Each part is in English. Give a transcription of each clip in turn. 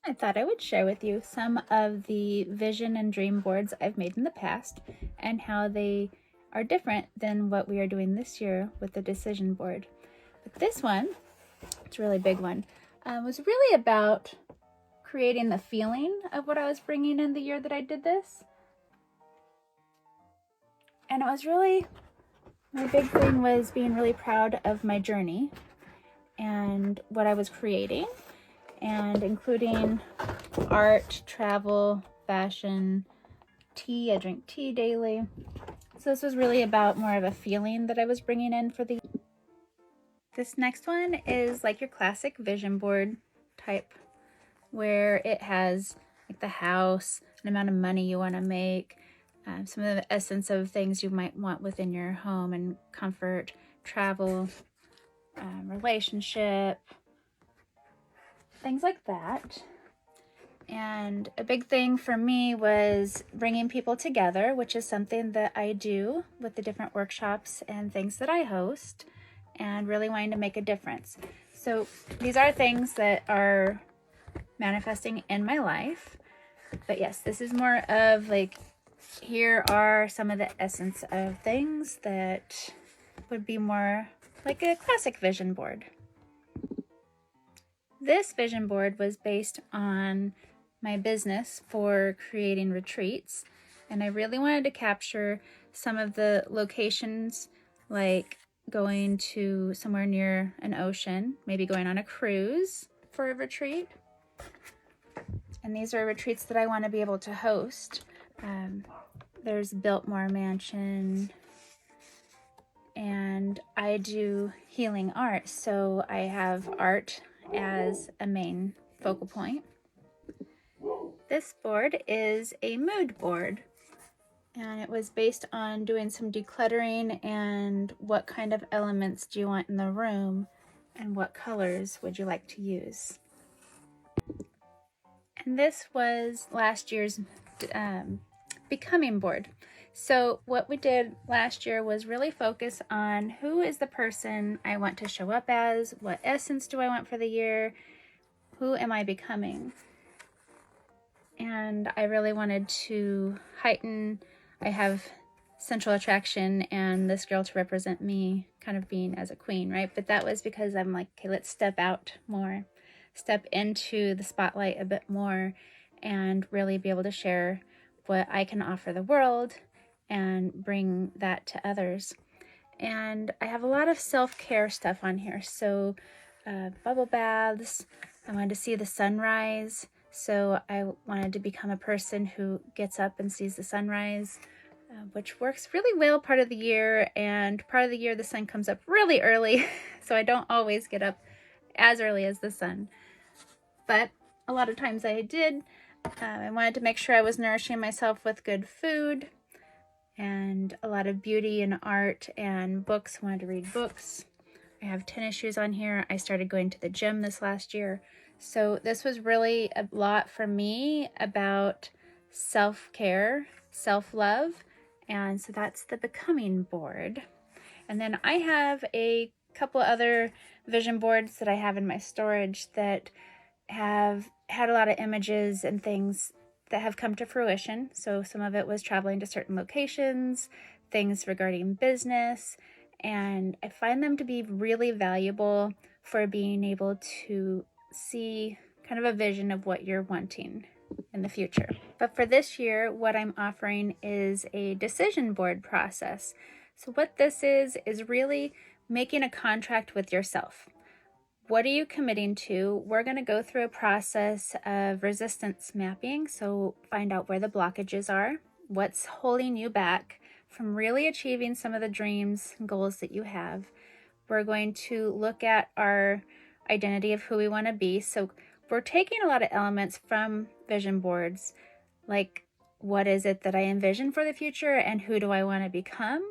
I thought I would share with you some of the vision and dream boards I've made in the past and how they are different than what we are doing this year with the decision board. But this one, it's a really big one, was really about creating the feeling of what I was bringing in the year that I did this. And it was really, my big thing was being really proud of my journey and what I was creating, and including art, travel, fashion, tea. I drink tea daily. So this was really about more of a feeling that I was bringing in for the. This next one is like your classic vision board type, where it has like the house, an amount of money you want to make, some of the essence of things you might want within your home and comfort, travel, relationship, things like that. And a big thing for me was bringing people together, which is something that I do with the different workshops and things that I host, and really wanting to make a difference. So these are things that are manifesting in my life. But yes, this is more of like, here are some of the essence of things that would be more like a classic vision board. This vision board was based on my business for creating retreats, and I really wanted to capture some of the locations, like going to somewhere near an ocean, maybe going on a cruise for a retreat. And these are retreats that I want to be able to host. There's Biltmore Mansion, and I do healing art, so I have art as a main focal point. This board is a mood board, and it was based on doing some decluttering and what kind of elements do you want in the room and what colors would you like to use. And this was last year's becoming board. So what we did last year was really focus on who is the person I want to show up as, what essence do I want for the year, who am I becoming? And I really wanted to heighten, I have central attraction and this girl to represent me kind of being as a queen, right? But that was because I'm like, okay, let's step out more, step into the spotlight a bit more, and really be able to share what I can offer the world and bring that to others. And I have a lot of self-care stuff on here. So bubble baths, I wanted to see the sunrise. So I wanted to become a person who gets up and sees the sunrise, which works really well part of the year. And part of the year the sun comes up really early. So I don't always get up as early as the sun. But a lot of times I did. I wanted to make sure I was nourishing myself with good food and a lot of beauty and art and books. I wanted to read books. I have tennis shoes on here. I started going to the gym this last year. So this was really a lot for me about self-care, self-love. And so that's the becoming board. And then I have a couple other vision boards that I have in my storage that have had a lot of images and things that have come to fruition. So some of it was traveling to certain locations, things regarding business, and I find them to be really valuable for being able to see kind of a vision of what you're wanting in the future. But for this year, what I'm offering is a decision board process. So what this is really making a contract with yourself. What are you committing to? We're going to go through a process of resistance mapping. So find out where the blockages are, what's holding you back from really achieving some of the dreams and goals that you have. We're going to look at our identity of who we want to be. So we're taking a lot of elements from vision boards, like what is it that I envision for the future and who do I want to become?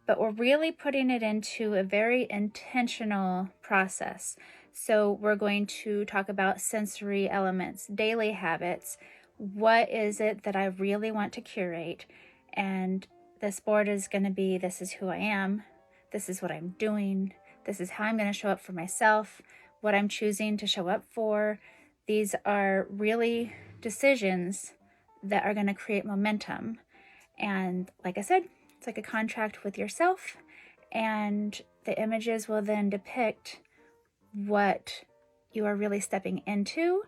But we're really putting it into a very intentional process. So we're going to talk about sensory elements, daily habits. What is it that I really want to curate? And this board is going to be, this is who I am. This is what I'm doing. This is how I'm going to show up for myself, what I'm choosing to show up for. These are really decisions that are going to create momentum. And like I said, it's like a contract with yourself, and the images will then depict what you are really stepping into,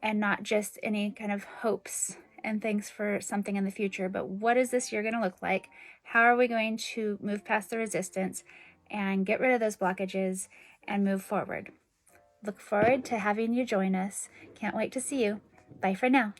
and not just any kind of hopes and things for something in the future, but what is this year going to look like? How are we going to move past the resistance and get rid of those blockages and move forward? Look forward to having you join us. Can't wait to see you. Bye for now.